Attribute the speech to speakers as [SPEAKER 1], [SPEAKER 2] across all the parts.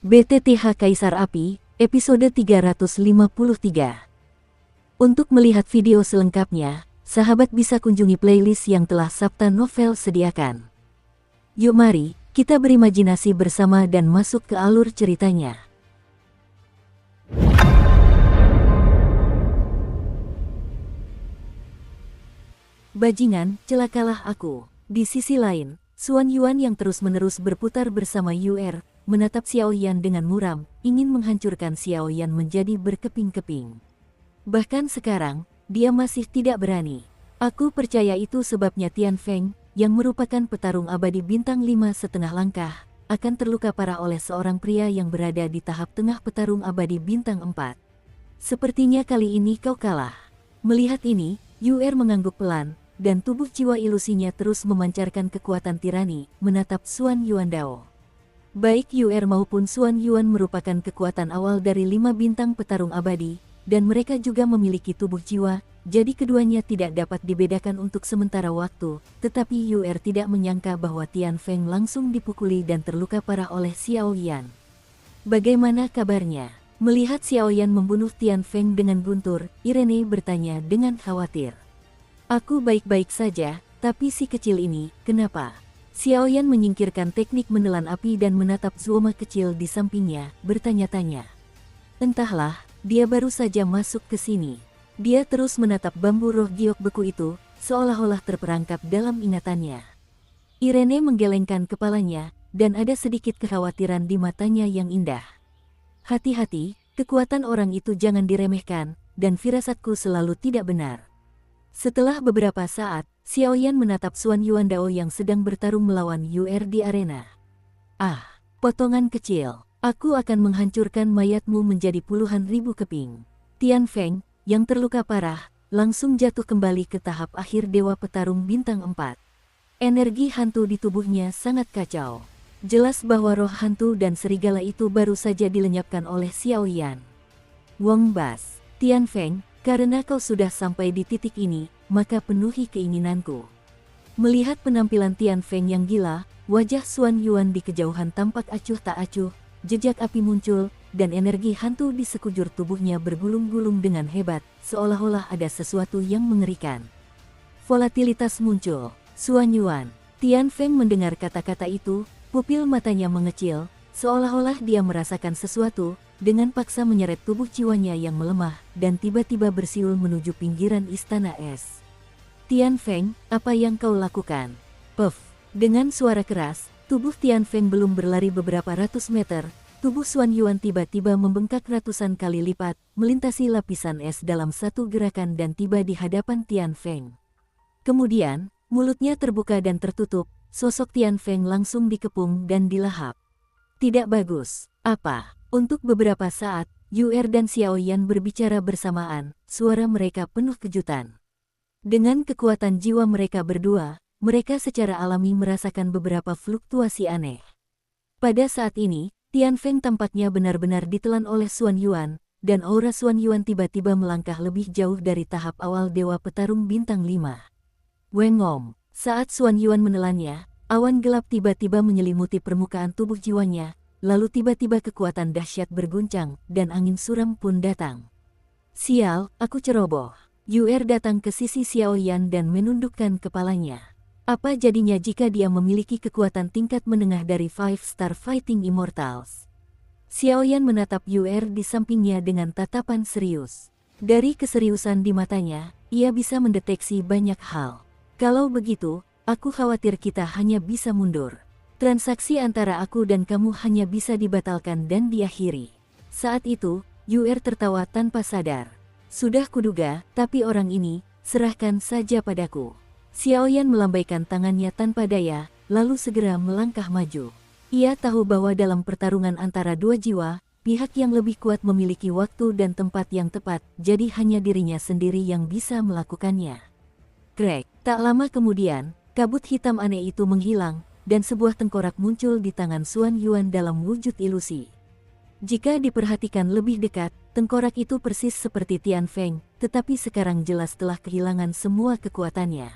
[SPEAKER 1] BTTH Kaisar Api, episode 353. Untuk melihat video selengkapnya, sahabat bisa kunjungi playlist yang telah Sabta Novel sediakan. Yuk mari, kita berimajinasi bersama dan masuk ke alur ceritanya. Bajingan, celakalah aku. Di sisi lain, Xuan Yuan yang terus-menerus berputar bersama Yuer, menatap Xiao Yan dengan muram, ingin menghancurkan Xiao Yan menjadi berkeping-keping. Bahkan sekarang, dia masih tidak berani. Aku percaya itu sebabnya Tian Feng, yang merupakan petarung abadi bintang 5,5 langkah, akan terluka parah oleh seorang pria yang berada di tahap tengah petarung abadi bintang 4. Sepertinya kali ini kau kalah. Melihat ini, Yuer mengangguk pelan, dan tubuh jiwa ilusinya terus memancarkan kekuatan tirani, menatap Xuan Yuan Dao. Baik Yuer maupun Xuan Yuan merupakan kekuatan awal dari 5 bintang petarung abadi, dan mereka juga memiliki tubuh jiwa, jadi keduanya tidak dapat dibedakan untuk sementara waktu, tetapi Yuer tidak menyangka bahwa Tian Feng langsung dipukuli dan terluka parah oleh Xiao Yan. Bagaimana kabarnya? Melihat Xiao Yan membunuh Tian Feng dengan guntur, Irene bertanya dengan khawatir. Aku baik-baik saja, tapi si kecil ini, kenapa? Xiao Yan menyingkirkan teknik menelan api dan menatap Zuoma kecil di sampingnya, bertanya-tanya. Entahlah, dia baru saja masuk ke sini. Dia terus menatap bambu roh giok beku itu, seolah-olah terperangkap dalam ingatannya. Irene menggelengkan kepalanya, dan ada sedikit kekhawatiran di matanya yang indah. Hati-hati, kekuatan orang itu jangan diremehkan, dan firasatku selalu tidak benar. Setelah beberapa saat, Xiao Yan menatap Xuan Yuan Dao yang sedang bertarung melawan Yuer di arena. Ah, potongan kecil, aku akan menghancurkan mayatmu menjadi puluhan ribu keping. Tian Feng, yang terluka parah, langsung jatuh kembali ke tahap akhir Dewa Petarung Bintang 4. Energi hantu di tubuhnya sangat kacau. Jelas bahwa roh hantu dan serigala itu baru saja dilenyapkan oleh Xiao Yan. Wong Bas, Tian Feng, karena kau sudah sampai di titik ini, maka penuhi keinginanku. Melihat penampilan Tian Feng yang gila, wajah Xuan Yuan di kejauhan tampak acuh tak acuh, jejak api muncul, dan energi hantu di sekujur tubuhnya bergulung-gulung dengan hebat, seolah-olah ada sesuatu yang mengerikan. Volatilitas muncul. Xuan Yuan, Tian Feng mendengar kata-kata itu, pupil matanya mengecil, seolah-olah dia merasakan sesuatu, dengan paksa menyeret tubuh jiwanya yang melemah, dan tiba-tiba bersiul menuju pinggiran istana es. Tian Feng, apa yang kau lakukan? Puff! Dengan suara keras, tubuh Tian Feng belum berlari beberapa ratus meter, tubuh Xuan Yuan tiba-tiba membengkak ratusan kali lipat, melintasi lapisan es dalam satu gerakan dan tiba di hadapan Tian Feng. Kemudian, mulutnya terbuka dan tertutup, sosok Tian Feng langsung dikepung dan dilahap. Tidak bagus. Apa? Untuk beberapa saat, Yuer dan Xiao Yan berbicara bersamaan, suara mereka penuh kejutan. Dengan kekuatan jiwa mereka berdua, mereka secara alami merasakan beberapa fluktuasi aneh. Pada saat ini, Tian Feng tampaknya benar-benar ditelan oleh Xuan Yuan, dan aura Xuan Yuan tiba-tiba melangkah lebih jauh dari tahap awal Dewa Petarung Bintang 5. Wengom, saat Xuan Yuan menelannya, awan gelap tiba-tiba menyelimuti permukaan tubuh jiwanya, lalu tiba-tiba kekuatan dahsyat berguncang, dan angin suram pun datang. Sial, aku ceroboh. Yuer datang ke sisi Xiao Yan dan menundukkan kepalanya. Apa jadinya jika dia memiliki kekuatan tingkat menengah dari 5-star Fighting Immortals? Xiao Yan menatap Yuer di sampingnya dengan tatapan serius. Dari keseriusan di matanya, ia bisa mendeteksi banyak hal. Kalau begitu, aku khawatir kita hanya bisa mundur. Transaksi antara aku dan kamu hanya bisa dibatalkan dan diakhiri. Saat itu, Yuer tertawa tanpa sadar. Sudah kuduga, tapi orang ini, serahkan saja padaku. Xiao Yan melambaikan tangannya tanpa daya, lalu segera melangkah maju. Ia tahu bahwa dalam pertarungan antara dua jiwa, pihak yang lebih kuat memiliki waktu dan tempat yang tepat, jadi hanya dirinya sendiri yang bisa melakukannya. Krek, tak lama kemudian, kabut hitam aneh itu menghilang, dan sebuah tengkorak muncul di tangan Xuan Yuan dalam wujud ilusi. Jika diperhatikan lebih dekat, tengkorak itu persis seperti Tian Feng, tetapi sekarang jelas telah kehilangan semua kekuatannya.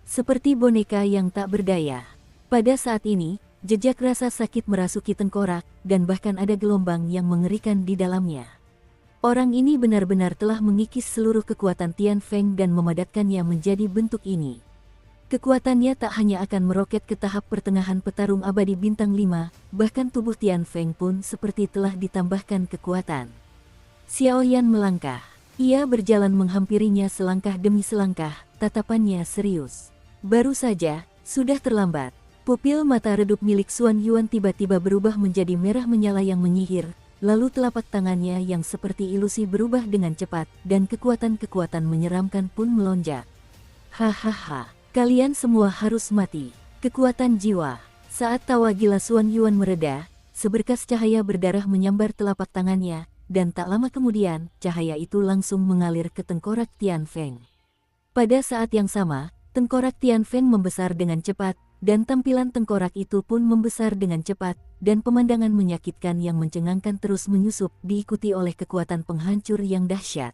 [SPEAKER 1] Seperti boneka yang tak berdaya. Pada saat ini, Jejak rasa sakit merasuki tengkorak, dan bahkan ada gelombang yang mengerikan di dalamnya. Orang ini benar-benar telah mengikis seluruh kekuatan Tian Feng dan memadatkannya menjadi bentuk ini. Kekuatannya tak hanya akan meroket ke tahap pertengahan petarung abadi bintang 5, bahkan tubuh Tian Feng pun seperti telah ditambahkan kekuatan. Xiaoyan melangkah. Ia berjalan menghampirinya selangkah demi selangkah, tatapannya serius. Baru saja, sudah terlambat. Pupil mata redup milik Xuan Yuan tiba-tiba berubah menjadi merah menyala yang menyihir, lalu telapak tangannya yang seperti ilusi berubah dengan cepat, dan kekuatan-kekuatan menyeramkan pun melonjak. Hahaha, kalian semua harus mati. Kekuatan jiwa. Saat tawa gila Xuan Yuan mereda, seberkas cahaya berdarah menyambar telapak tangannya, dan tak lama kemudian, cahaya itu langsung mengalir ke tengkorak Tian Feng. Pada saat yang sama, tengkorak Tian Feng membesar dengan cepat, dan tampilan tengkorak itu pun membesar dengan cepat, dan pemandangan menyakitkan yang mencengangkan terus menyusup, diikuti oleh kekuatan penghancur yang dahsyat.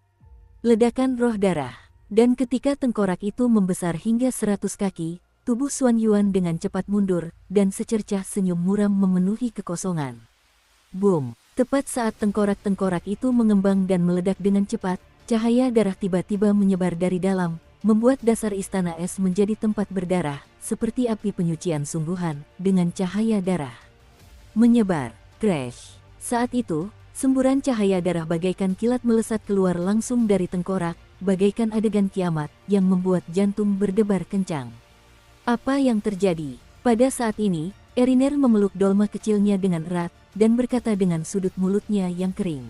[SPEAKER 1] Ledakan roh darah. Dan ketika tengkorak itu membesar hingga 100 kaki, tubuh Xuan Yuan dengan cepat mundur, dan secercah senyum muram memenuhi kekosongan. Boom! Tepat saat tengkorak-tengkorak itu mengembang dan meledak dengan cepat, cahaya darah tiba-tiba menyebar dari dalam, membuat dasar istana es menjadi tempat berdarah, seperti api penyucian sungguhan, dengan cahaya darah. Menyebar, crash. Saat itu, semburan cahaya darah bagaikan kilat melesat keluar langsung dari tengkorak, bagaikan adegan kiamat, yang membuat jantung berdebar kencang. Apa yang terjadi? Pada saat ini, Eriner memeluk dolma kecilnya dengan erat, dan berkata dengan sudut mulutnya yang kering.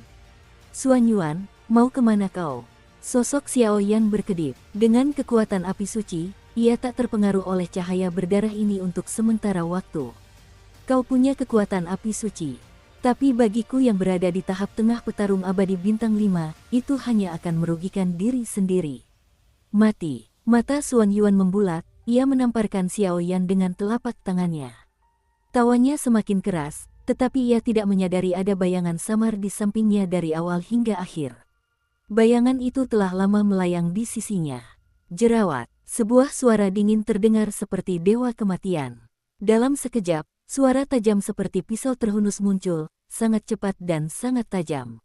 [SPEAKER 1] Xuan Yuan, mau kemana kau? Sosok Xiaoyan berkedip. Dengan kekuatan api suci, ia tak terpengaruh oleh cahaya berdarah ini untuk sementara waktu. Kau punya kekuatan api suci. Tapi bagiku yang berada di tahap tengah petarung abadi bintang 5, itu hanya akan merugikan diri sendiri. Mati. Mata Xuan Yuan membulat, ia menamparkan Xiaoyan dengan telapak tangannya. Tawanya semakin keras, tetapi ia tidak menyadari ada bayangan samar di sampingnya dari awal hingga akhir. Bayangan itu telah lama melayang di sisinya. Jerawat, sebuah suara dingin terdengar seperti dewa kematian. Dalam sekejap, suara tajam seperti pisau terhunus muncul, sangat cepat dan sangat tajam.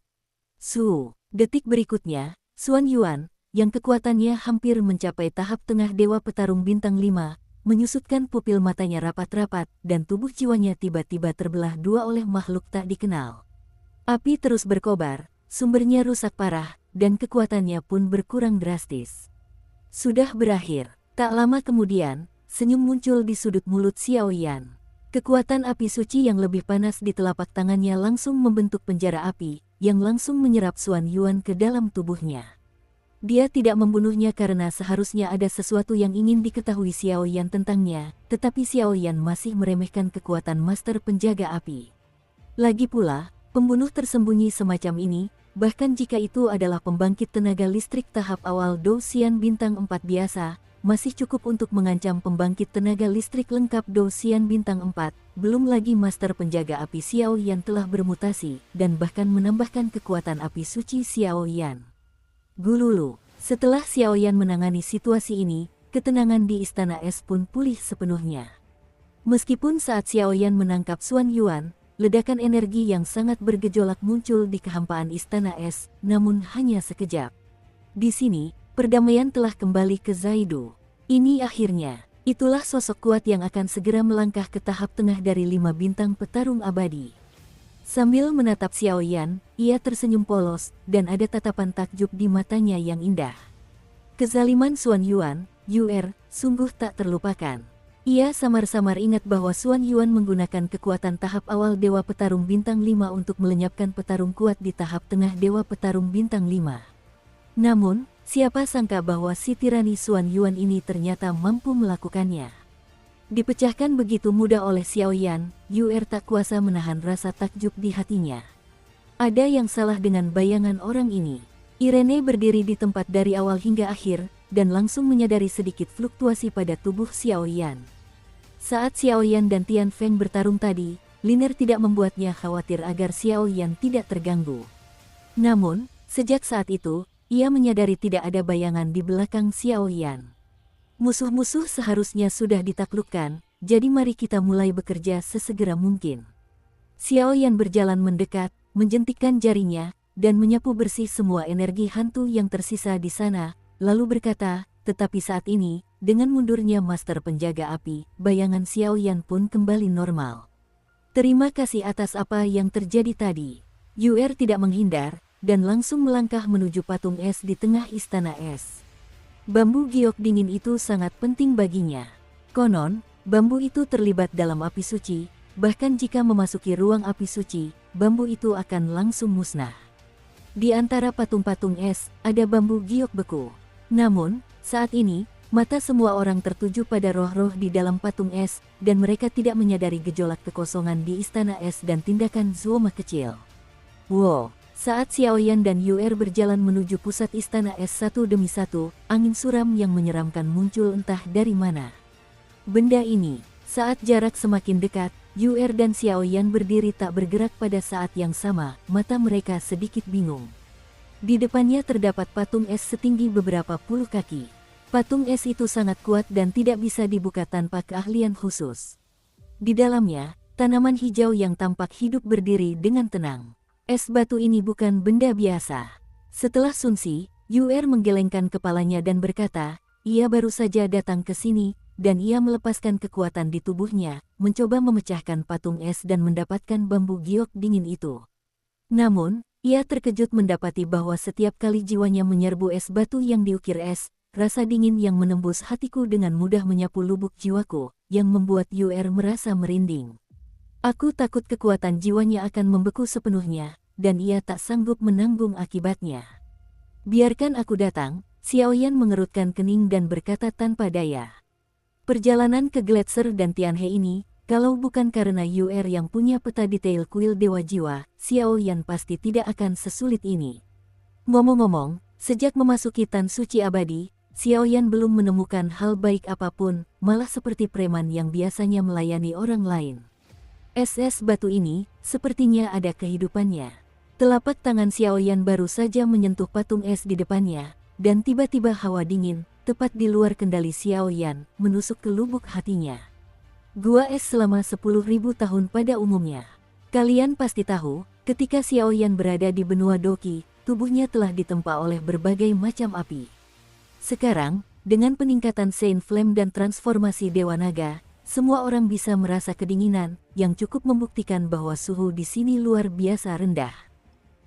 [SPEAKER 1] Detik berikutnya, Xuan Yuan, yang kekuatannya hampir mencapai tahap tengah dewa petarung bintang 5, menyusutkan pupil matanya rapat-rapat, dan tubuh jiwanya tiba-tiba terbelah dua oleh makhluk tak dikenal. Api terus berkobar, sumbernya rusak parah, dan kekuatannya pun berkurang drastis. Sudah berakhir. Tak lama kemudian, senyum muncul di sudut mulut Xiaoyan. Kekuatan api suci yang lebih panas di telapak tangannya langsung membentuk penjara api, yang langsung menyerap Xuan Yuan ke dalam tubuhnya. Dia tidak membunuhnya karena seharusnya ada sesuatu yang ingin diketahui Xiaoyan tentangnya, tetapi Xiaoyan masih meremehkan kekuatan master penjaga api. Lagi pula, pembunuh tersembunyi semacam ini, bahkan jika itu adalah pembangkit tenaga listrik tahap awal Douxian bintang 4 biasa, masih cukup untuk mengancam pembangkit tenaga listrik lengkap Douxian bintang 4, belum lagi master penjaga api Xiaoyan telah bermutasi, dan bahkan menambahkan kekuatan api suci Xiaoyan. Gululu. Setelah Xiaoyan menangani situasi ini, ketenangan di istana es pun pulih sepenuhnya. Meskipun saat Xiaoyan menangkap Xuan Yuan, ledakan energi yang sangat bergejolak muncul di kehampaan istana es, namun hanya sekejap. Di sini, perdamaian telah kembali ke Zaidu. Ini akhirnya, itulah sosok kuat yang akan segera melangkah ke tahap tengah dari 5 bintang petarung abadi. Sambil menatap Xiaoyan, ia tersenyum polos, dan ada tatapan takjub di matanya yang indah. Kezaliman Xuan Yuan, sungguh tak terlupakan. Ia samar-samar ingat bahwa Xuan Yuan menggunakan kekuatan tahap awal Dewa Petarung Bintang 5 untuk melenyapkan petarung kuat di tahap tengah Dewa Petarung Bintang 5. Namun, siapa sangka bahwa si tirani Xuan Yuan ini ternyata mampu melakukannya. Dipecahkan begitu mudah oleh Xiaoyan, tak kuasa menahan rasa takjub di hatinya. Ada yang salah dengan bayangan orang ini. Irene berdiri di tempat dari awal hingga akhir, dan langsung menyadari sedikit fluktuasi pada tubuh Xiaoyan. Saat Xiaoyan dan Tian Feng bertarung tadi, Liner tidak membuatnya khawatir agar Xiaoyan tidak terganggu. Namun, sejak saat itu, ia menyadari tidak ada bayangan di belakang Xiaoyan. Musuh-musuh seharusnya sudah ditaklukkan, jadi mari kita mulai bekerja sesegera mungkin. Xiao Yan berjalan mendekat, menjentikkan jarinya, dan menyapu bersih semua energi hantu yang tersisa di sana, lalu berkata, tetapi saat ini, dengan mundurnya Master Penjaga Api, bayangan Xiao Yan pun kembali normal. Terima kasih atas apa yang terjadi tadi. Yuer tidak menghindar, dan langsung melangkah menuju patung es di tengah istana es. Bambu giok dingin itu sangat penting baginya. Konon, bambu itu terlibat dalam api suci, bahkan jika memasuki ruang api suci, bambu itu akan langsung musnah. Di antara patung-patung es, ada bambu giok beku. Namun, saat ini, mata semua orang tertuju pada roh-roh di dalam patung es, dan mereka tidak menyadari gejolak kekosongan di istana es dan tindakan Zuoma kecil. Wow, saat Xiao Yan dan Yuer berjalan menuju pusat istana es satu demi satu, angin suram yang menyeramkan muncul entah dari mana. Benda ini, saat jarak semakin dekat, Yuer dan Xiao Yan berdiri tak bergerak pada saat yang sama, mata mereka sedikit bingung. Di depannya terdapat patung es setinggi beberapa puluh kaki. Patung es itu sangat kuat dan tidak bisa dibuka tanpa keahlian khusus. Di dalamnya, tanaman hijau yang tampak hidup berdiri dengan tenang. Es batu ini bukan benda biasa. Setelah Sunsi, Yuer menggelengkan kepalanya dan berkata, ia baru saja datang ke sini, dan ia melepaskan kekuatan di tubuhnya, mencoba memecahkan patung es dan mendapatkan bambu giok dingin itu. Namun, ia terkejut mendapati bahwa setiap kali jiwanya menyerbu es batu yang diukir es, rasa dingin yang menembus hatiku dengan mudah menyapu lubuk jiwaku, yang membuat Yuer merasa merinding. Aku takut kekuatan jiwanya akan membeku sepenuhnya, dan ia tak sanggup menanggung akibatnya. Biarkan aku datang, Xiao Yan mengerutkan kening dan berkata tanpa daya. Perjalanan ke Gletser dan Tianhe ini, kalau bukan karena Yuer yang punya peta detail kuil Dewa Jiwa, Xiao Yan pasti tidak akan sesulit ini. Ngomong-ngomong, sejak memasuki Tan Suci Abadi, Xiao Yan belum menemukan hal baik apapun, malah seperti preman yang biasanya melayani orang lain. Es batu ini, sepertinya ada kehidupannya. Telapak tangan Xiao Yan baru saja menyentuh patung es di depannya, dan tiba-tiba hawa dingin, tepat di luar kendali Xiao Yan, menusuk ke lubuk hatinya. Gua es selama 10.000 tahun pada umumnya. Kalian pasti tahu, ketika Xiao Yan berada di benua Doki, tubuhnya telah ditempa oleh berbagai macam api. Sekarang, dengan peningkatan Saint Flame dan transformasi Dewa Naga, semua orang bisa merasa kedinginan, yang cukup membuktikan bahwa suhu di sini luar biasa rendah.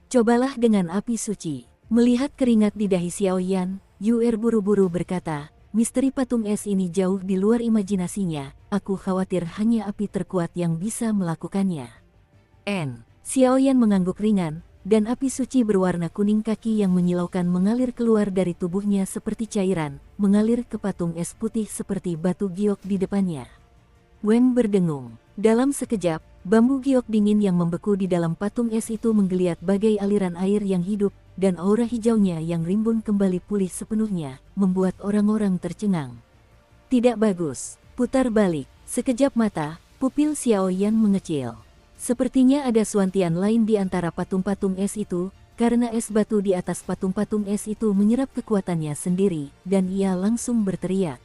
[SPEAKER 1] Cobalah dengan api suci. Melihat keringat di dahi Xiao Yan, Yuer buru-buru berkata, misteri patung es ini jauh di luar imajinasinya, aku khawatir hanya api terkuat yang bisa melakukannya. Xiao Yan mengangguk ringan, dan api suci berwarna kuning kaki yang menyilaukan mengalir keluar dari tubuhnya seperti cairan, mengalir ke patung es putih seperti batu giok di depannya. Weng berdengung. Dalam sekejap, bambu giok dingin yang membeku di dalam patung es itu menggeliat bagai aliran air yang hidup, dan aura hijaunya yang rimbun kembali pulih sepenuhnya, membuat orang-orang tercengang. Tidak bagus. Putar balik. Sekejap mata, pupil Xiao Yan mengecil. Sepertinya ada suantian lain di antara patung-patung es itu, karena es batu di atas patung-patung es itu menyerap kekuatannya sendiri, dan ia langsung berteriak.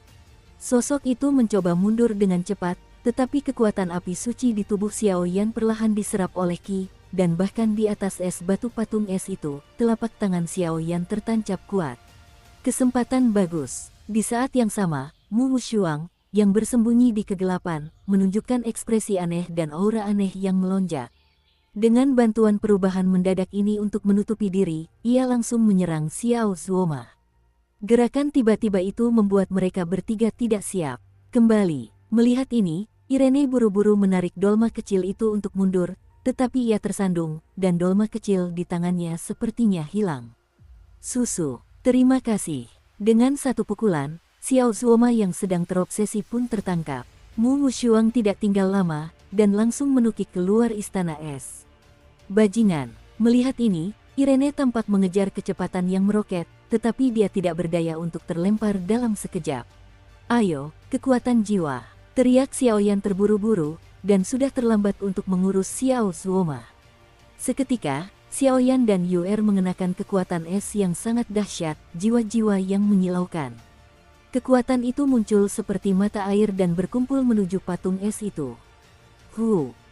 [SPEAKER 1] Sosok itu mencoba mundur dengan cepat, tetapi kekuatan api suci di tubuh Xiao Yan perlahan diserap oleh Qi, dan bahkan di atas es batu patung es itu, telapak tangan Xiao Yan tertancap kuat. Kesempatan bagus. Di saat yang sama, Mu Wushuang, yang bersembunyi di kegelapan, menunjukkan ekspresi aneh dan aura aneh yang melonjak. Dengan bantuan perubahan mendadak ini untuk menutupi diri, ia langsung menyerang Xiao Zuoma. Gerakan tiba-tiba itu membuat mereka bertiga tidak siap. Kembali, melihat ini, Irene buru-buru menarik dolma kecil itu untuk mundur, tetapi ia tersandung, dan dolma kecil di tangannya sepertinya hilang. Susu, terima kasih. Dengan satu pukulan, Xiao Zuoma yang sedang terobsesi pun tertangkap. Mu Wushuang tidak tinggal lama, dan langsung menukik keluar istana es. Bajingan, melihat ini, Irene tampak mengejar kecepatan yang meroket, tetapi dia tidak berdaya untuk terlempar dalam sekejap. Ayo, kekuatan jiwa, teriak Xiao Yan terburu-buru, dan sudah terlambat untuk mengurus Xiao Zuoma. Seketika, Xiao Yan dan Yuer mengenakan kekuatan es yang sangat dahsyat, jiwa-jiwa yang menyilaukan. Kekuatan itu muncul seperti mata air dan berkumpul menuju patung es itu.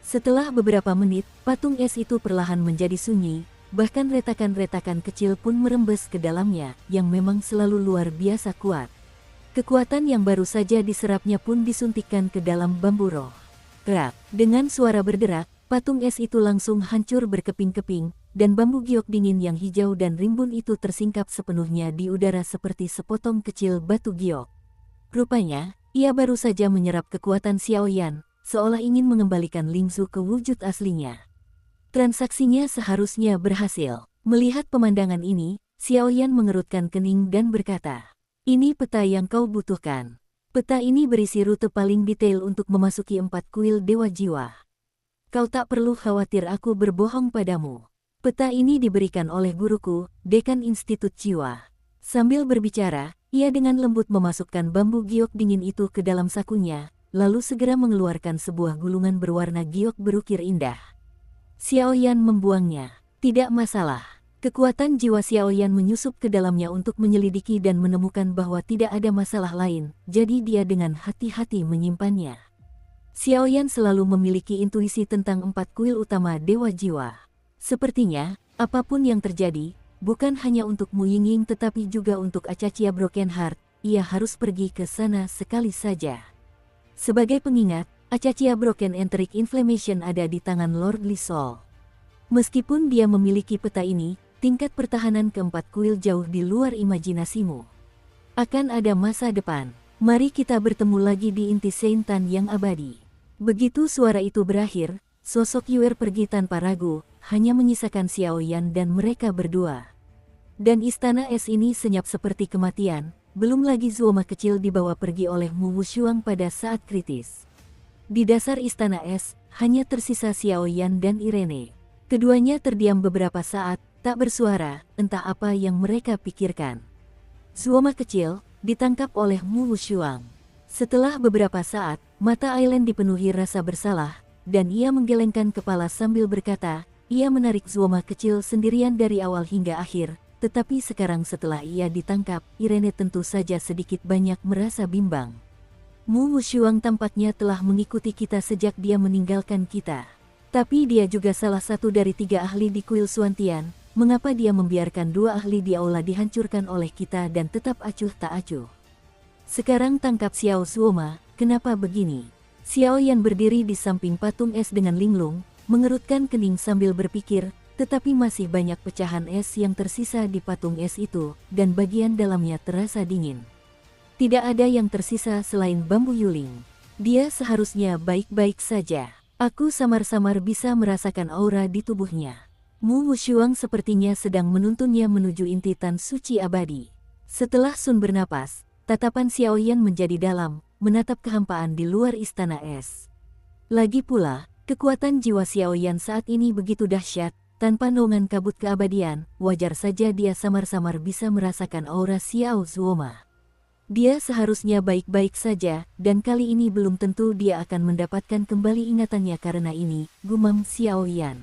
[SPEAKER 1] Setelah beberapa menit, patung es itu perlahan menjadi sunyi, bahkan retakan-retakan kecil pun merembes ke dalamnya, yang memang selalu luar biasa kuat. Kekuatan yang baru saja diserapnya pun disuntikkan ke dalam bambu roh. Dengan suara berderak, patung es itu langsung hancur berkeping-keping, dan bambu giok dingin yang hijau dan rimbun itu tersingkap sepenuhnya di udara seperti sepotong kecil batu giok. Rupanya, ia baru saja menyerap kekuatan Xiaoyan, seolah ingin mengembalikan Lingzu ke wujud aslinya. Transaksinya seharusnya berhasil. Melihat pemandangan ini, Xiaoyan mengerutkan kening dan berkata, "Ini peta yang kau butuhkan. Peta ini berisi rute paling detail untuk memasuki 4 kuil Dewa Jiwa. Kau tak perlu khawatir aku berbohong padamu. Peta ini diberikan oleh guruku, Dekan Institut Jiwa." Sambil berbicara, ia dengan lembut memasukkan bambu giok dingin itu ke dalam sakunya, lalu segera mengeluarkan sebuah gulungan berwarna giok berukir indah. Xiaoyan membuangnya. Tidak masalah. Kekuatan jiwa Xiaoyan menyusup ke dalamnya untuk menyelidiki dan menemukan bahwa tidak ada masalah lain, jadi dia dengan hati-hati menyimpannya. Xiaoyan selalu memiliki intuisi tentang 4 kuil utama Dewa Jiwa. Sepertinya, apapun yang terjadi, bukan hanya untuk Mu Yingying tetapi juga untuk Acacia Broken Heart, ia harus pergi ke sana sekali saja. Sebagai pengingat, Acacia Broken Enteric Inflammation ada di tangan Lord Li Sol. Meskipun dia memiliki peta ini, tingkat pertahanan keempat kuil jauh di luar imajinasimu. Akan ada masa depan. Mari kita bertemu lagi di inti Seintan yang abadi. Begitu suara itu berakhir, sosok Yuer pergi tanpa ragu, hanya menyisakan Xiaoyan dan mereka berdua. Dan istana es ini senyap seperti kematian, belum lagi Zuoma kecil dibawa pergi oleh Mu Wushuang pada saat kritis. Di dasar istana es, hanya tersisa Xiaoyan dan Irene. Keduanya terdiam beberapa saat, tak bersuara, entah apa yang mereka pikirkan. Zuoma kecil ditangkap oleh Mu Wushuang. Setelah beberapa saat, mata Ailen dipenuhi rasa bersalah, dan ia menggelengkan kepala sambil berkata, ia menarik Zuoma kecil sendirian dari awal hingga akhir, tetapi sekarang setelah ia ditangkap, Irene tentu saja sedikit banyak merasa bimbang. Mu Wushuang tampaknya telah mengikuti kita sejak dia meninggalkan kita. Tapi dia juga salah satu dari 3 ahli di kuil Suantian, mengapa dia membiarkan 2 ahli di aula dihancurkan oleh kita dan tetap acuh tak acuh. Sekarang tangkap Xiao Zuoma, kenapa begini? Xiaoyan berdiri di samping patung es dengan linglung, mengerutkan kening sambil berpikir, tetapi masih banyak pecahan es yang tersisa di patung es itu, dan bagian dalamnya terasa dingin. Tidak ada yang tersisa selain bambu yuling. Dia seharusnya baik-baik saja. Aku samar-samar bisa merasakan aura di tubuhnya. Mu Wushuang sepertinya sedang menuntunnya menuju inti Tan Suci Abadi. Setelah Sun bernapas, tatapan Xiaoyan menjadi dalam, menatap kehampaan di luar istana es. Lagi pula, kekuatan jiwa Xiaoyan saat ini begitu dahsyat, tanpa naungan kabut keabadian, wajar saja dia samar-samar bisa merasakan aura Xiao Zuoma. Dia seharusnya baik-baik saja, dan kali ini belum tentu dia akan mendapatkan kembali ingatannya karena ini, gumam Xiaoyan.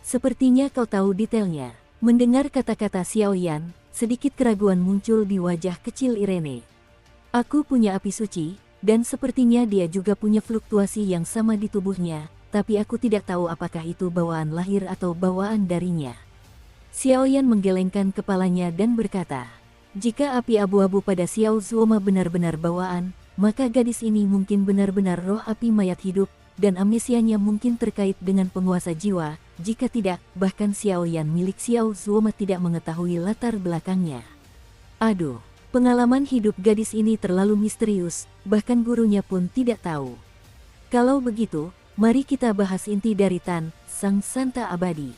[SPEAKER 1] Sepertinya kau tahu detailnya. Mendengar kata-kata Xiaoyan, sedikit keraguan muncul di wajah kecil Irene. Aku punya api suci, dan sepertinya dia juga punya fluktuasi yang sama di tubuhnya, tapi aku tidak tahu apakah itu bawaan lahir atau bawaan darinya. Xiaoyan menggelengkan kepalanya dan berkata, jika api abu-abu pada Xiao Zuoma benar-benar bawaan, maka gadis ini mungkin benar-benar roh api mayat hidup, dan amnesianya mungkin terkait dengan penguasa jiwa, jika tidak, bahkan Xiaoyan milik Xiao Zuoma tidak mengetahui latar belakangnya. Aduh. Pengalaman hidup gadis ini terlalu misterius, bahkan gurunya pun tidak tahu. Kalau begitu, mari kita bahas inti dari Tan, Sang Santa Abadi.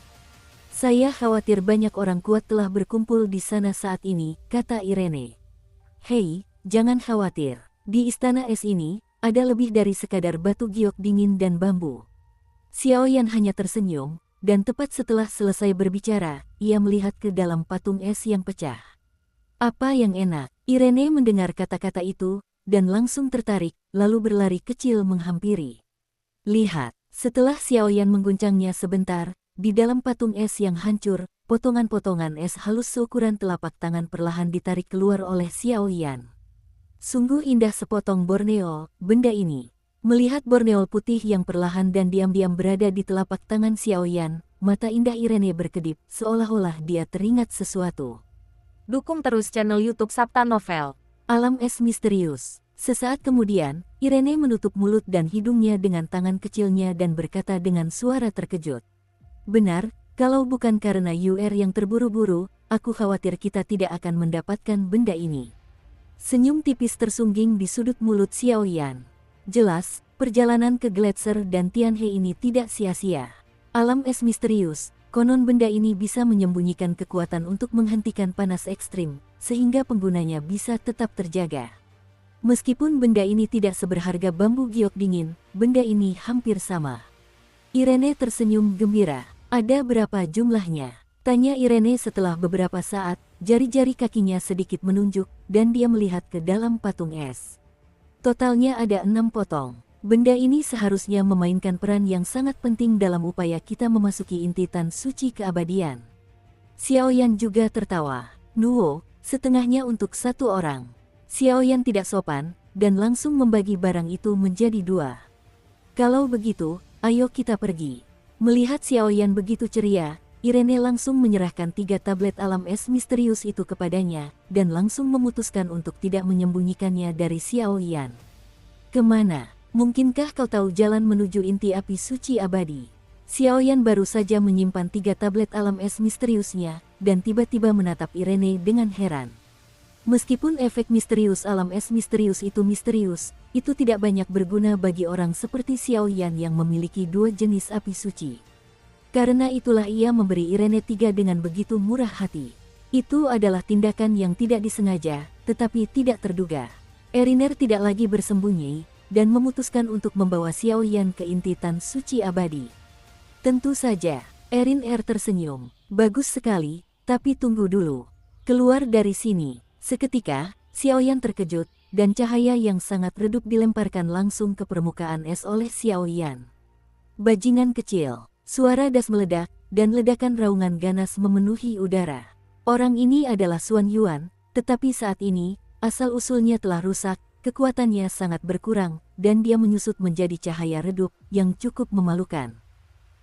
[SPEAKER 1] Saya khawatir banyak orang kuat telah berkumpul di sana saat ini, kata Irene. Hei, jangan khawatir. Di istana es ini, ada lebih dari sekadar batu giok dingin dan bambu. Xiaoyan hanya tersenyum, dan tepat setelah selesai berbicara, ia melihat ke dalam patung es yang pecah. Apa yang enak? Irene mendengar kata-kata itu, dan langsung tertarik, lalu berlari kecil menghampiri. Lihat, setelah Xiaoyan mengguncangnya sebentar, di dalam patung es yang hancur, potongan-potongan es halus seukuran telapak tangan perlahan ditarik keluar oleh Xiaoyan. Sungguh indah sepotong Borneo, benda ini. Melihat Borneo putih yang perlahan dan diam-diam berada di telapak tangan Xiaoyan, mata indah Irene berkedip, seolah-olah dia teringat sesuatu.
[SPEAKER 2] Dukung terus channel YouTube Sabta Novel.
[SPEAKER 1] Alam es misterius. Sesaat kemudian, Irene menutup mulut dan hidungnya dengan tangan kecilnya dan berkata dengan suara terkejut. Benar, kalau bukan karena UR yang terburu-buru, aku khawatir kita tidak akan mendapatkan benda ini. Senyum tipis tersungging di sudut mulut Xiaoyan. Jelas, perjalanan ke Gletser dan Tianhe ini tidak sia-sia. Alam es misterius, konon benda ini bisa menyembunyikan kekuatan untuk menghentikan panas ekstrim, sehingga penggunanya bisa tetap terjaga. Meskipun benda ini tidak seberharga bambu giok dingin, benda ini hampir sama. Irene tersenyum gembira. Ada berapa jumlahnya? Tanya Irene setelah beberapa saat, jari-jari kakinya sedikit menunjuk, dan dia melihat ke dalam patung es. Totalnya ada 6 potong. Benda ini seharusnya memainkan peran yang sangat penting dalam upaya kita memasuki inti tan suci keabadian. Xiaoyan juga tertawa. Nuo, setengahnya untuk 1 orang. Xiaoyan tidak sopan, dan langsung membagi barang itu menjadi 2. Kalau begitu, ayo kita pergi. Melihat Xiaoyan begitu ceria, Irene langsung menyerahkan 3 tablet alam es misterius itu kepadanya, dan langsung memutuskan untuk tidak menyembunyikannya dari Xiaoyan. Kemana? Mungkinkah kau tahu jalan menuju inti api suci abadi? Xiaoyan baru saja menyimpan 3 tablet alam es misteriusnya, dan tiba-tiba menatap Irene dengan heran. Meskipun efek misterius alam es misterius itu tidak banyak berguna bagi orang seperti Xiaoyan yang memiliki 2 jenis api suci. Karena itulah ia memberi Irene 3 dengan begitu murah hati. Itu adalah tindakan yang tidak disengaja, tetapi tidak terduga. Eriner tidak lagi bersembunyi, dan memutuskan untuk membawa Xiaoyan ke inti tan suci abadi. Tentu saja, Eriner tersenyum. Bagus sekali, tapi tunggu dulu. Keluar dari sini. Seketika, Xiaoyan terkejut, dan cahaya yang sangat redup dilemparkan langsung ke permukaan es oleh Xiaoyan. Bajingan kecil. Suara das meledak, dan ledakan raungan ganas memenuhi udara. Orang ini adalah Xuan Yuan, tetapi saat ini, asal-usulnya telah rusak, kekuatannya sangat berkurang, dan dia menyusut menjadi cahaya redup yang cukup memalukan.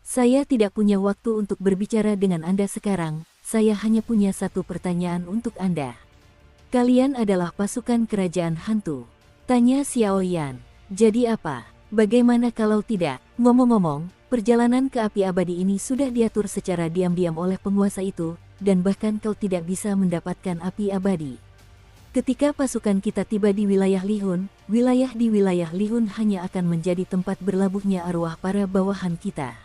[SPEAKER 1] Saya tidak punya waktu untuk berbicara dengan Anda sekarang, saya hanya punya 1 pertanyaan untuk Anda. Kalian adalah pasukan kerajaan hantu? Tanya Xiaoyan. Jadi apa? Bagaimana kalau tidak? Ngomong-ngomong, perjalanan ke api abadi ini sudah diatur secara diam-diam oleh penguasa itu, dan bahkan kau tidak bisa mendapatkan api abadi. Ketika pasukan kita tiba di wilayah Lihun hanya akan menjadi tempat berlabuhnya arwah para bawahan kita.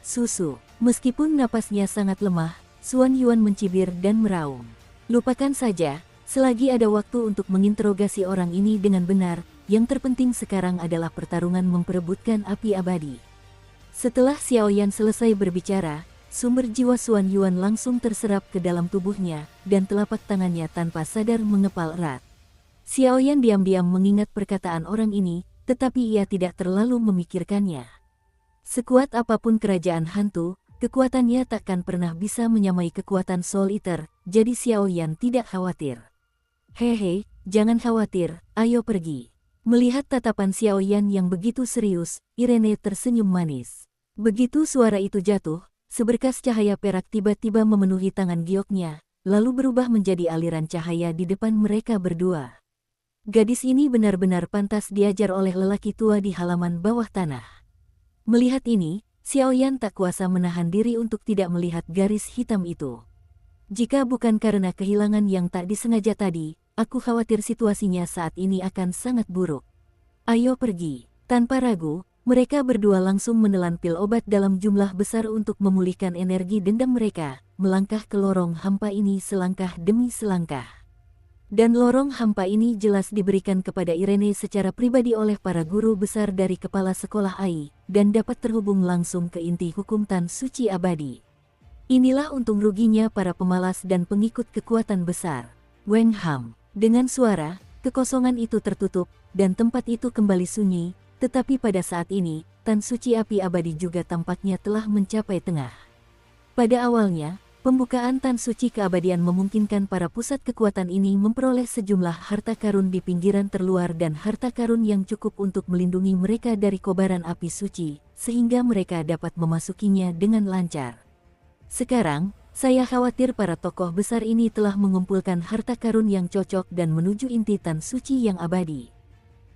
[SPEAKER 1] Susu. Meskipun napasnya sangat lemah, Xuan Yuan mencibir dan meraung. Lupakan saja, selagi ada waktu untuk menginterogasi orang ini dengan benar, yang terpenting sekarang adalah pertarungan memperebutkan api abadi. Setelah Xiaoyan selesai berbicara, sumber jiwa Xuan Yuan langsung terserap ke dalam tubuhnya, dan telapak tangannya tanpa sadar mengepal erat. Xiaoyan diam-diam mengingat perkataan orang ini, tetapi ia tidak terlalu memikirkannya. Sekuat apapun kerajaan hantu, kekuatannya takkan pernah bisa menyamai kekuatan Soul Eater, jadi Xiaoyan tidak khawatir. Hehe, jangan khawatir, ayo pergi. Melihat tatapan Xiaoyan yang begitu serius, Irene tersenyum manis. Begitu suara itu jatuh, seberkas cahaya perak tiba-tiba memenuhi tangan gioknya, lalu berubah menjadi aliran cahaya di depan mereka berdua. Gadis ini benar-benar pantas diajar oleh lelaki tua di halaman bawah tanah. Melihat ini, Xiaoyan tak kuasa menahan diri untuk tidak melihat garis hitam itu. Jika bukan karena kehilangan yang tak disengaja tadi, aku khawatir situasinya saat ini akan sangat buruk. Ayo pergi. Tanpa ragu, mereka berdua langsung menelan pil obat dalam jumlah besar untuk memulihkan energi dendam mereka, melangkah ke lorong hampa ini selangkah demi selangkah. Dan lorong hampa ini jelas diberikan kepada Irene secara pribadi oleh para guru besar dari kepala sekolah AI, dan dapat terhubung langsung ke inti hukum tan suci abadi. Inilah untung ruginya para pemalas dan pengikut kekuatan besar. Weng Ham. Dengan suara, kekosongan itu tertutup, dan tempat itu kembali sunyi, tetapi pada saat ini, tan suci api abadi juga tampaknya telah mencapai tengah. Pada awalnya, Pembukaan Tan Suci Keabadian memungkinkan para pusat kekuatan ini memperoleh sejumlah harta karun di pinggiran terluar dan harta karun yang cukup untuk melindungi mereka dari kobaran api suci, sehingga mereka dapat memasukinya dengan lancar. Sekarang, saya khawatir para tokoh besar ini telah mengumpulkan harta karun yang cocok dan menuju inti Tan Suci yang abadi.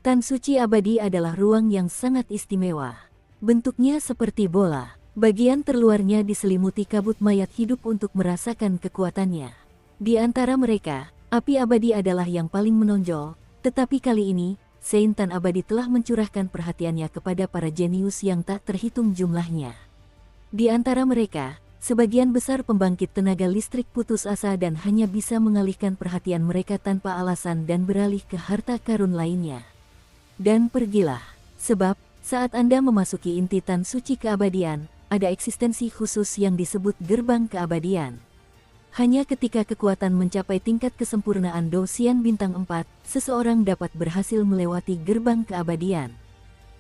[SPEAKER 1] Tan Suci Abadi adalah ruang yang sangat istimewa. Bentuknya seperti bola. Bagian terluarnya diselimuti kabut mayat hidup untuk merasakan kekuatannya. Di antara mereka, api abadi adalah yang paling menonjol, tetapi kali ini, Saint Tan Abadi telah mencurahkan perhatiannya kepada para jenius yang tak terhitung jumlahnya. Di antara mereka, sebagian besar pembangkit tenaga listrik putus asa dan hanya bisa mengalihkan perhatian mereka tanpa alasan dan beralih ke harta karun lainnya. Dan pergilah, sebab saat Anda memasuki inti Tan Suci Keabadian, ada eksistensi khusus yang disebut gerbang keabadian. Hanya ketika kekuatan mencapai tingkat kesempurnaan Dosian bintang 4, seseorang dapat berhasil melewati gerbang keabadian.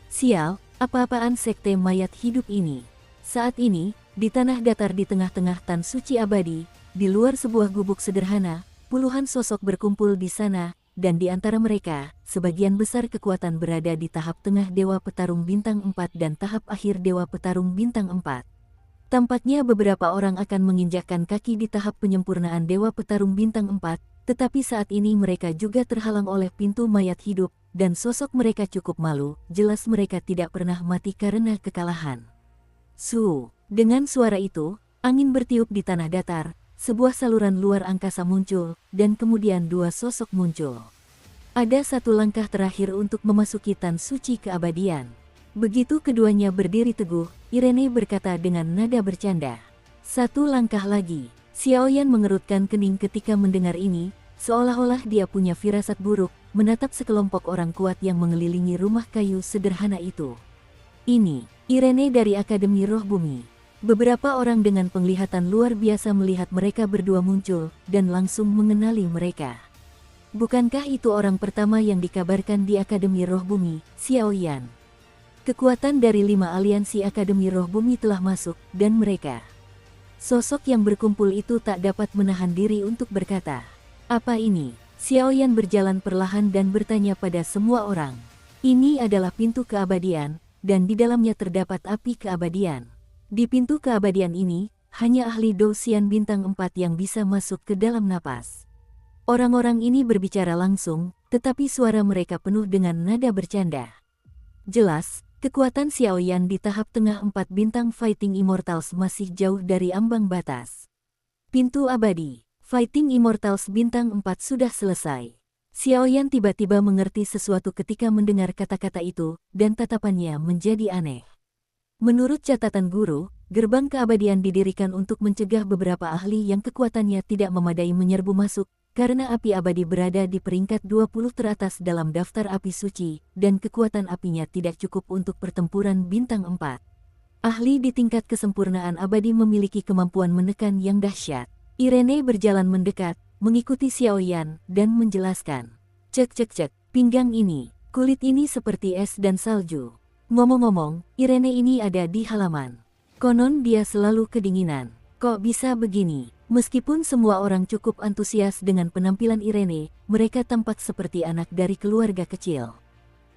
[SPEAKER 1] Sial, apa-apaan sekte mayat hidup ini? Saat ini, di tanah datar di tengah-tengah Tan Suci Abadi, di luar sebuah gubuk sederhana, puluhan sosok berkumpul di sana, dan di antara mereka, sebagian besar kekuatan berada di tahap tengah Dewa Petarung Bintang 4 dan tahap akhir Dewa Petarung Bintang 4. Tampaknya beberapa orang akan menginjakkan kaki di tahap penyempurnaan Dewa Petarung Bintang 4, tetapi saat ini mereka juga terhalang oleh pintu mayat hidup, dan sosok mereka cukup malu, jelas mereka tidak pernah mati karena kekalahan. Dengan suara itu, angin bertiup di tanah datar. Sebuah saluran luar angkasa muncul, dan kemudian dua sosok muncul. Ada satu langkah terakhir untuk memasuki Tan Suci Keabadian. Begitu keduanya berdiri teguh, Irene berkata dengan nada bercanda. Satu langkah lagi. Xiaoyan mengerutkan kening ketika mendengar ini, seolah-olah dia punya firasat buruk, menatap sekelompok orang kuat yang mengelilingi rumah kayu sederhana itu. Ini, Irene dari Akademi Roh Bumi. Beberapa orang dengan penglihatan luar biasa melihat mereka berdua muncul, dan langsung mengenali mereka. Bukankah itu orang pertama yang dikabarkan di Akademi Roh Bumi, Xiaoyan? Kekuatan dari 5 aliansi Akademi Roh Bumi telah masuk, dan mereka. Sosok yang berkumpul itu tak dapat menahan diri untuk berkata, "Apa ini?" Xiaoyan berjalan perlahan dan bertanya pada semua orang. Ini adalah pintu keabadian, dan di dalamnya terdapat api keabadian. Di pintu keabadian ini, hanya ahli Dosian bintang 4 yang bisa masuk ke dalam napas. Orang-orang ini berbicara langsung, tetapi suara mereka penuh dengan nada bercanda. Jelas, kekuatan Xiaoyan di tahap tengah 4 bintang Fighting Immortals masih jauh dari ambang batas. Pintu abadi, Fighting Immortals bintang 4 sudah selesai. Xiaoyan tiba-tiba mengerti sesuatu ketika mendengar kata-kata itu, dan tatapannya menjadi aneh. Menurut catatan guru, gerbang keabadian didirikan untuk mencegah beberapa ahli yang kekuatannya tidak memadai menyerbu masuk, karena api abadi berada di peringkat 20 teratas dalam daftar api suci, dan kekuatan apinya tidak cukup untuk pertempuran bintang 4. Ahli di tingkat kesempurnaan abadi memiliki kemampuan menekan yang dahsyat. Irene berjalan mendekat, mengikuti Xiaoyan, dan menjelaskan. Cek, pinggang ini, kulit ini seperti es dan salju. Ngomong-ngomong, Irene ini ada di halaman. Konon dia selalu kedinginan. Kok bisa begini? Meskipun semua orang cukup antusias dengan penampilan Irene, mereka tampak seperti anak dari keluarga kecil.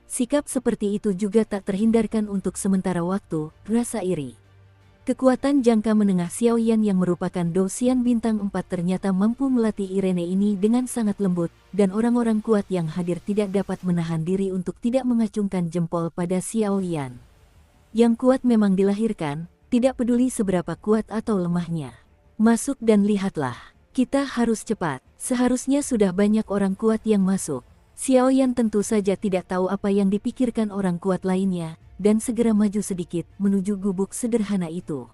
[SPEAKER 1] Sikap seperti itu juga tak terhindarkan untuk sementara waktu, rasa iri. Kekuatan jangka menengah Xiaoyan yang merupakan Dosian bintang 4 ternyata mampu melatih Irene ini dengan sangat lembut, dan orang-orang kuat yang hadir tidak dapat menahan diri untuk tidak mengacungkan jempol pada Xiaoyan. Yang kuat memang dilahirkan, tidak peduli seberapa kuat atau lemahnya. Masuk dan lihatlah. Kita harus cepat. Seharusnya sudah banyak orang kuat yang masuk. Xiaoyan tentu saja tidak tahu apa yang dipikirkan orang kuat lainnya, dan segera maju sedikit menuju gubuk sederhana itu.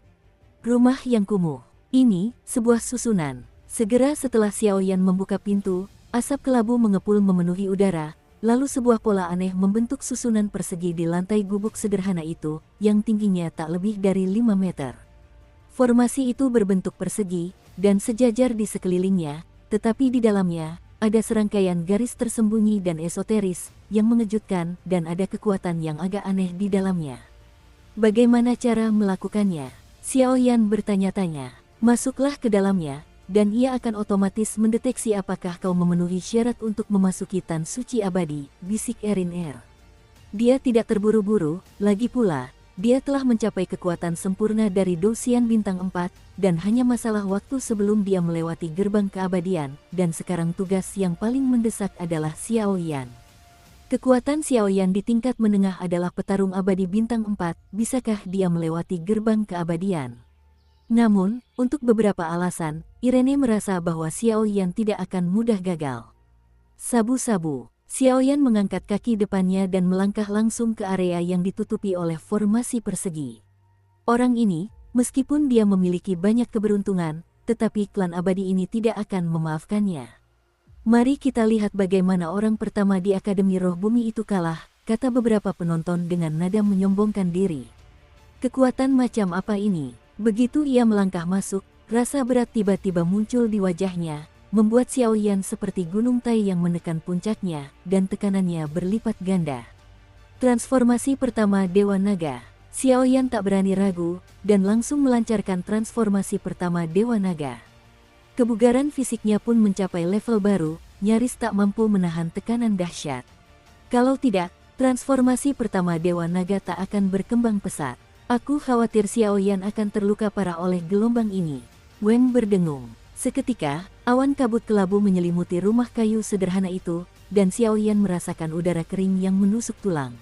[SPEAKER 1] Rumah yang kumuh. Ini, sebuah susunan. Segera setelah Xiaoyan membuka pintu, asap kelabu mengepul memenuhi udara, lalu sebuah pola aneh membentuk susunan persegi di lantai gubuk sederhana itu, yang tingginya tak lebih dari 5 meter. Formasi itu berbentuk persegi, dan sejajar di sekelilingnya, tetapi di dalamnya, ada serangkaian garis tersembunyi dan esoteris, yang mengejutkan, dan ada kekuatan yang agak aneh di dalamnya. Bagaimana cara melakukannya? Xiaoyan bertanya-tanya. Masuklah ke dalamnya, dan ia akan otomatis mendeteksi apakah kau memenuhi syarat untuk memasuki Tan Suci Abadi, bisik Erin. Dia tidak terburu-buru, lagi pula, dia telah mencapai kekuatan sempurna dari Dosian Bintang 4, dan hanya masalah waktu sebelum dia melewati gerbang keabadian, dan sekarang tugas yang paling mendesak adalah Xiao Yan. Kekuatan Xiao Yan di tingkat menengah adalah petarung abadi bintang 4, bisakah dia melewati gerbang keabadian? Namun, untuk beberapa alasan, Irene merasa bahwa Xiao Yan tidak akan mudah gagal. Sabu-sabu. Xiao Yan mengangkat kaki depannya dan melangkah langsung ke area yang ditutupi oleh formasi persegi. Orang ini, meskipun dia memiliki banyak keberuntungan, tetapi klan abadi ini tidak akan memaafkannya. Mari kita lihat bagaimana orang pertama di Akademi Roh Bumi itu kalah, kata beberapa penonton dengan nada menyombongkan diri. Kekuatan macam apa ini? Begitu ia melangkah masuk, rasa berat tiba-tiba muncul di wajahnya, membuat Xiao Yan seperti gunung Tai yang menekan puncaknya, dan tekanannya berlipat ganda. Transformasi pertama Dewa Naga. Xiao Yan tak berani ragu, dan langsung melancarkan transformasi pertama Dewa Naga. Kebugaran fisiknya pun mencapai level baru, nyaris tak mampu menahan tekanan dahsyat. Kalau tidak, transformasi pertama Dewa Naga tak akan berkembang pesat. Aku khawatir Xiao Yan akan terluka parah oleh gelombang ini. Weng berdengung. Seketika, awan kabut kelabu menyelimuti rumah kayu sederhana itu, dan Xiao Yan merasakan udara kering yang menusuk tulang.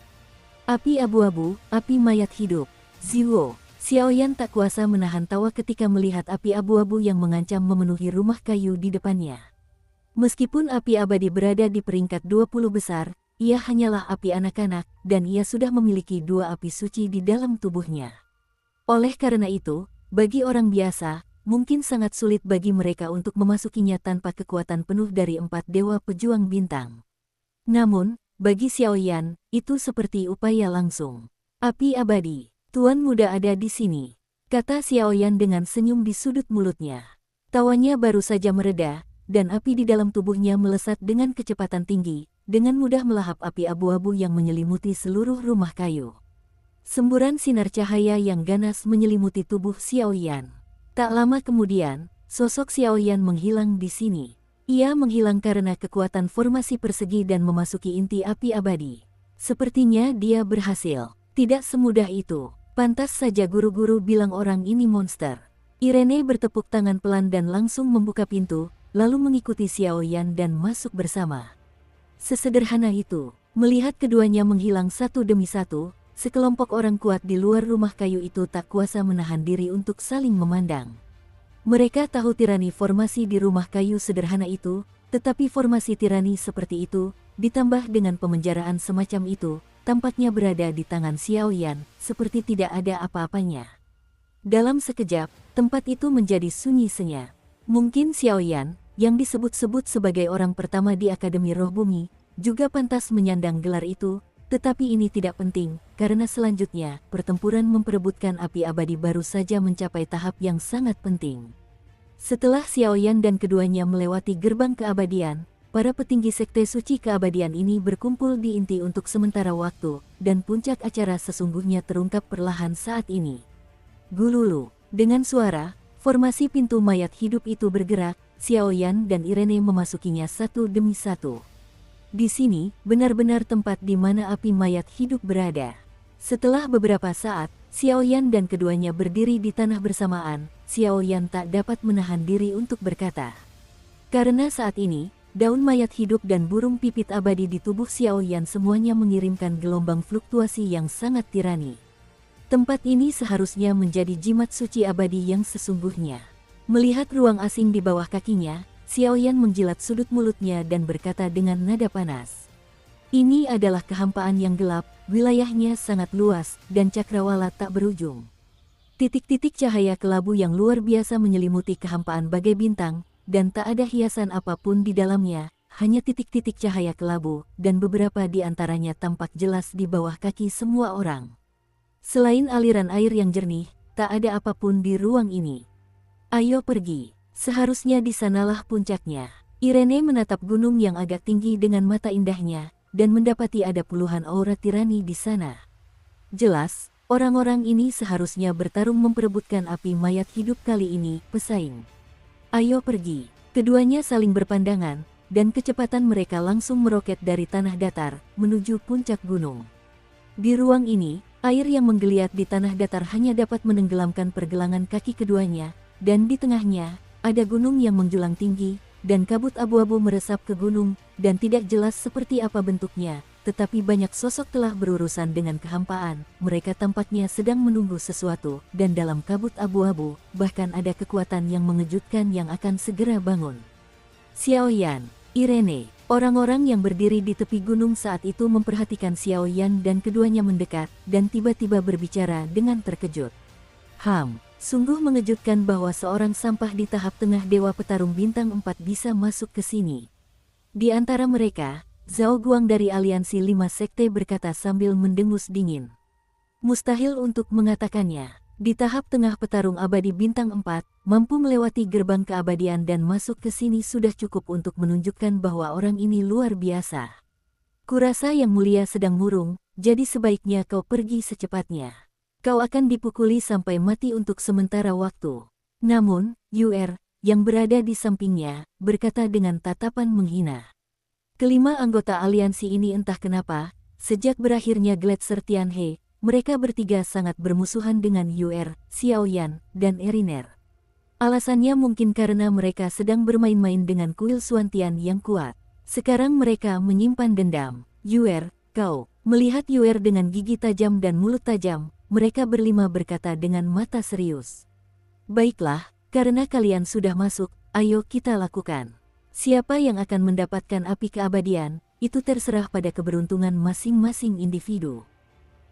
[SPEAKER 1] Api abu-abu, api mayat hidup. Ziwo. Xiao Yan tak kuasa menahan tawa ketika melihat api abu-abu yang mengancam memenuhi rumah kayu di depannya. Meskipun api abadi berada di peringkat 20 besar, ia hanyalah api anak-anak, dan ia sudah memiliki 2 api suci di dalam tubuhnya. Oleh karena itu, bagi orang biasa, mungkin sangat sulit bagi mereka untuk memasukinya tanpa kekuatan penuh dari 4 dewa pejuang bintang. Namun, bagi Xiao Yan, itu seperti upaya langsung. Api abadi. Tuan muda ada di sini, kata Xiao Yan dengan senyum di sudut mulutnya. Tawanya baru saja mereda, dan api di dalam tubuhnya melesat dengan kecepatan tinggi, dengan mudah melahap api abu-abu yang menyelimuti seluruh rumah kayu. Semburan sinar cahaya yang ganas menyelimuti tubuh Xiao Yan. Tak lama kemudian, sosok Xiao Yan menghilang di sini. Ia menghilang karena kekuatan formasi persegi dan memasuki inti api abadi. Sepertinya dia berhasil. Tidak semudah itu. Pantas saja guru-guru bilang orang ini monster. Irene bertepuk tangan pelan dan langsung membuka pintu, lalu mengikuti Xiao Yan dan masuk bersama. Sesederhana itu, melihat keduanya menghilang satu demi satu, sekelompok orang kuat di luar rumah kayu itu tak kuasa menahan diri untuk saling memandang. Mereka tahu tirani formasi di rumah kayu sederhana itu, tetapi formasi tirani seperti itu, ditambah dengan pemenjaraan semacam itu, tampaknya berada di tangan Xiao Yan, seperti tidak ada apa-apanya. Dalam sekejap, tempat itu menjadi sunyi senyap. Mungkin Xiao Yan, yang disebut-sebut sebagai orang pertama di Akademi Roh Bumi, juga pantas menyandang gelar itu, tetapi ini tidak penting, karena selanjutnya, pertempuran memperebutkan api abadi baru saja mencapai tahap yang sangat penting. Setelah Xiao Yan dan keduanya melewati gerbang keabadian, para petinggi sekte suci keabadian ini berkumpul di inti untuk sementara waktu, dan puncak acara sesungguhnya terungkap perlahan saat ini. Gululu, dengan suara, formasi pintu mayat hidup itu bergerak, Xiao Yan dan Irene memasukinya satu demi satu. Di sini, benar-benar tempat di mana api mayat hidup berada. Setelah beberapa saat, Xiao Yan dan keduanya berdiri di tanah bersamaan, Xiao Yan tak dapat menahan diri untuk berkata. Karena saat ini, daun mayat hidup dan burung pipit abadi di tubuh Xiao Yan semuanya mengirimkan gelombang fluktuasi yang sangat tirani. Tempat ini seharusnya menjadi jimat suci abadi yang sesungguhnya. Melihat ruang asing di bawah kakinya, Xiao Yan menjilat sudut mulutnya dan berkata dengan nada panas. Ini adalah kehampaan yang gelap, wilayahnya sangat luas, dan cakrawala tak berujung. Titik-titik cahaya kelabu yang luar biasa menyelimuti kehampaan bagai bintang, dan tak ada hiasan apapun di dalamnya, hanya titik-titik cahaya kelabu, dan beberapa di antaranya tampak jelas di bawah kaki semua orang. Selain aliran air yang jernih, tak ada apapun di ruang ini. Ayo pergi, seharusnya di sanalah puncaknya. Irene menatap gunung yang agak tinggi dengan mata indahnya, dan mendapati ada puluhan aura tirani di sana. Jelas, Orang-orang ini seharusnya bertarung memperebutkan api mayat hidup kali ini, pesaing. Ayo pergi. Keduanya saling berpandangan, dan kecepatan mereka langsung meroket dari tanah datar, menuju puncak gunung. Di ruang ini, air yang menggeliat di tanah datar hanya dapat menenggelamkan pergelangan kaki keduanya, dan di tengahnya, ada gunung yang menjulang tinggi, dan kabut abu-abu meresap ke gunung, dan tidak jelas seperti apa bentuknya. Tetapi banyak sosok telah berurusan dengan kehampaan, mereka tampaknya sedang menunggu sesuatu, dan dalam kabut abu-abu, bahkan ada kekuatan yang mengejutkan yang akan segera bangun. Xiao Yan, Irene, orang-orang yang berdiri di tepi gunung saat itu memperhatikan Xiao Yan dan keduanya mendekat, dan tiba-tiba berbicara dengan terkejut. Sungguh mengejutkan bahwa seorang sampah di tahap tengah Dewa Petarung Bintang 4 bisa masuk ke sini. Di antara mereka, Zhao Guang dari Aliansi 5 Sekte berkata sambil mendengus dingin. Mustahil untuk mengatakannya. Di tahap tengah petarung abadi bintang 4, mampu melewati gerbang keabadian dan masuk ke sini sudah cukup untuk menunjukkan bahwa orang ini luar biasa. Kurasa Yang Mulia sedang murung, jadi sebaiknya kau pergi secepatnya. Kau akan dipukuli sampai mati untuk sementara waktu. Namun, Yuer, yang berada di sampingnya, berkata dengan tatapan menghina. Kelima anggota aliansi ini entah kenapa, sejak berakhirnya Gletser Tianhe, mereka bertiga sangat bermusuhan dengan Yuer, Xiao Yan, dan Eriner. Alasannya mungkin karena mereka sedang bermain-main dengan kuil Suantian yang kuat. Sekarang mereka menyimpan dendam. Yuer, kau, melihat Yuer dengan gigi tajam dan mulut tajam, mereka berlima berkata dengan mata serius. Baiklah, karena kalian sudah masuk, ayo kita lakukan. Siapa yang akan mendapatkan api keabadian, itu terserah pada keberuntungan masing-masing individu.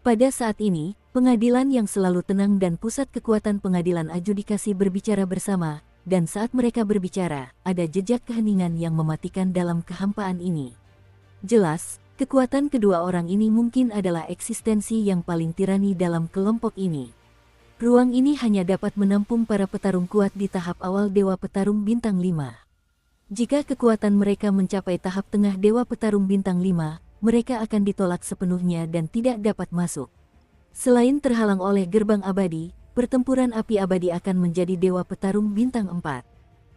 [SPEAKER 1] Pada saat ini, pengadilan yang selalu tenang dan pusat kekuatan pengadilan adjudikasi berbicara bersama, dan saat mereka berbicara, ada jejak keheningan yang mematikan dalam kehampaan ini. Jelas, kekuatan kedua orang ini mungkin adalah eksistensi yang paling tirani dalam kelompok ini. Ruang ini hanya dapat menampung para petarung kuat di tahap awal Dewa Petarung Bintang 5. Jika kekuatan mereka mencapai tahap tengah Dewa Petarung Bintang 5, mereka akan ditolak sepenuhnya dan tidak dapat masuk. Selain terhalang oleh gerbang abadi, pertempuran api abadi akan menjadi Dewa Petarung Bintang 4.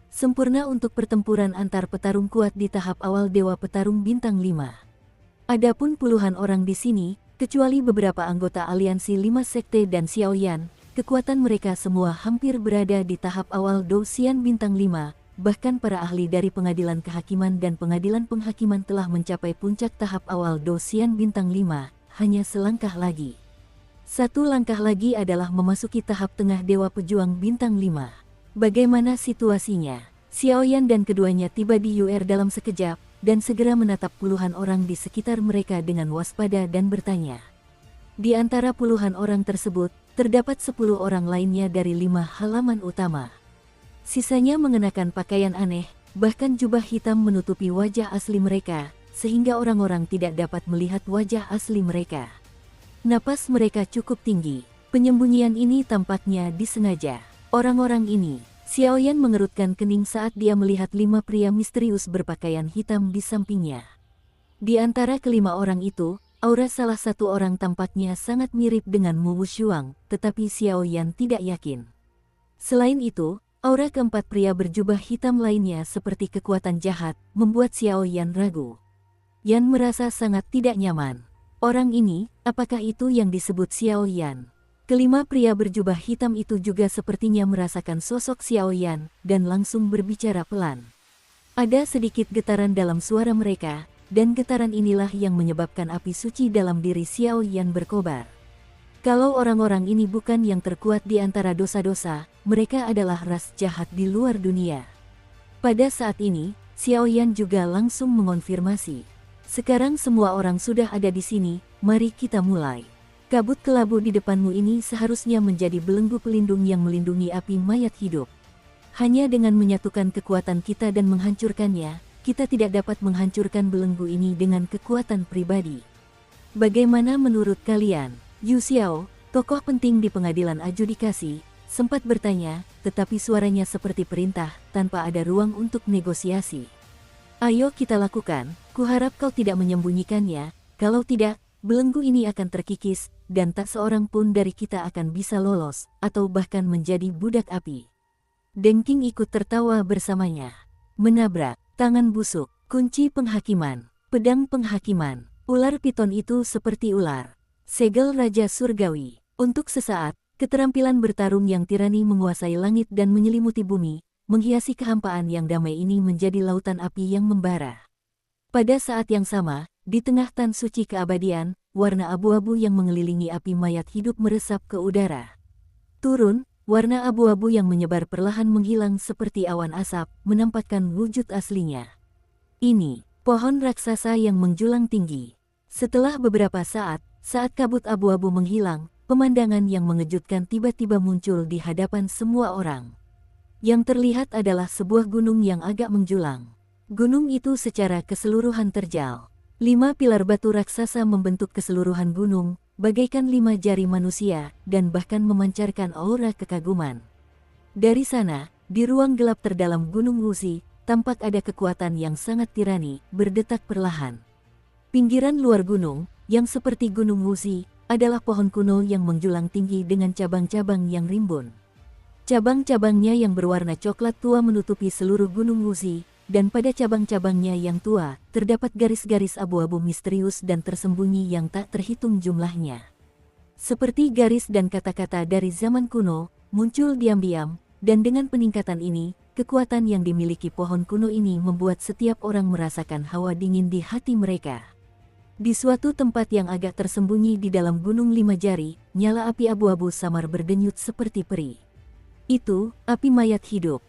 [SPEAKER 1] Sempurna untuk pertempuran antar petarung kuat di tahap awal Dewa Petarung Bintang 5. Adapun puluhan orang di sini, kecuali beberapa anggota aliansi 5 sekte dan Xiao Yan, kekuatan mereka semua hampir berada di tahap awal Dou Xian Bintang 5. Bahkan para ahli dari pengadilan kehakiman dan pengadilan penghakiman telah mencapai puncak tahap awal Dou Xian Bintang 5, hanya selangkah lagi. Satu langkah lagi adalah memasuki tahap tengah Dewa Pejuang Bintang 5. Bagaimana situasinya? Xiao Yan dan keduanya tiba di Yuer dalam sekejap, dan segera menatap puluhan orang di sekitar mereka dengan waspada dan bertanya. Di antara puluhan orang tersebut, terdapat 10 orang lainnya dari 5 halaman utama. Sisanya mengenakan pakaian aneh, bahkan jubah hitam menutupi wajah asli mereka, sehingga orang-orang tidak dapat melihat wajah asli mereka. Napas mereka cukup tinggi. Penyembunyian ini tampaknya disengaja. Orang-orang ini, Xiao Yan mengerutkan kening saat dia melihat 5 pria misterius berpakaian hitam di sampingnya. Di antara kelima orang itu, aura salah satu orang tampaknya sangat mirip dengan Mu Wushuang, tetapi Xiao Yan tidak yakin. Selain itu, aura keempat pria berjubah hitam lainnya seperti kekuatan jahat, membuat Xiao Yan ragu. Yan merasa sangat tidak nyaman. Orang ini, apakah itu yang disebut Xiao Yan? Kelima pria berjubah hitam itu juga sepertinya merasakan sosok Xiao Yan, dan langsung berbicara pelan. Ada sedikit getaran dalam suara mereka, dan getaran inilah yang menyebabkan api suci dalam diri Xiao Yan berkobar. Kalau orang-orang ini bukan yang terkuat di antara dosa-dosa, mereka adalah ras jahat di luar dunia. Pada saat ini, Xiao Yan juga langsung mengonfirmasi. Sekarang semua orang sudah ada di sini, mari kita mulai. Kabut kelabu di depanmu ini seharusnya menjadi belenggu pelindung yang melindungi api mayat hidup. Hanya dengan menyatukan kekuatan kita dan menghancurkannya, kita tidak dapat menghancurkan belenggu ini dengan kekuatan pribadi. Bagaimana menurut kalian? Yu Xiao, tokoh penting di pengadilan adjudikasi, sempat bertanya, tetapi suaranya seperti perintah, tanpa ada ruang untuk negosiasi. Ayo kita lakukan, kuharap kau tidak menyembunyikannya, kalau tidak, belenggu ini akan terkikis, dan tak seorang pun dari kita akan bisa lolos, atau bahkan menjadi budak api. Dengking ikut tertawa bersamanya. Menabrak, tangan busuk, kunci penghakiman, pedang penghakiman, ular piton itu seperti ular. Segel Raja Surgawi. Untuk sesaat, keterampilan bertarung yang tirani menguasai langit dan menyelimuti bumi, menghiasi kehampaan yang damai ini menjadi lautan api yang membara. Pada saat yang sama, di tengah tan suci keabadian, warna abu-abu yang mengelilingi api mayat hidup meresap ke udara. Turun, warna abu-abu yang menyebar perlahan menghilang seperti awan asap, menampakkan wujud aslinya. Ini, pohon raksasa yang menjulang tinggi. Setelah beberapa saat kabut abu-abu menghilang, pemandangan yang mengejutkan tiba-tiba muncul di hadapan semua orang. Yang terlihat adalah sebuah gunung yang agak menjulang. Gunung itu secara keseluruhan terjal. 5 pilar batu raksasa membentuk keseluruhan gunung, bagaikan 5 jari manusia, dan bahkan memancarkan aura kekaguman. Dari sana, di ruang gelap terdalam Gunung Wuxi, tampak ada kekuatan yang sangat tirani, berdetak perlahan. Pinggiran luar gunung, yang seperti Gunung Wuxi, adalah pohon kuno yang menjulang tinggi dengan cabang-cabang yang rimbun. Cabang-cabangnya yang berwarna coklat tua menutupi seluruh Gunung Wuxi, dan pada cabang-cabangnya yang tua, terdapat garis-garis abu-abu misterius dan tersembunyi yang tak terhitung jumlahnya. Seperti garis dan kata-kata dari zaman kuno, muncul diam-diam, dan dengan peningkatan ini, kekuatan yang dimiliki pohon kuno ini membuat setiap orang merasakan hawa dingin di hati mereka. Di suatu tempat yang agak tersembunyi di dalam Gunung Lima Jari, nyala api abu-abu samar berdenyut seperti peri. Itu, api mayat hidup.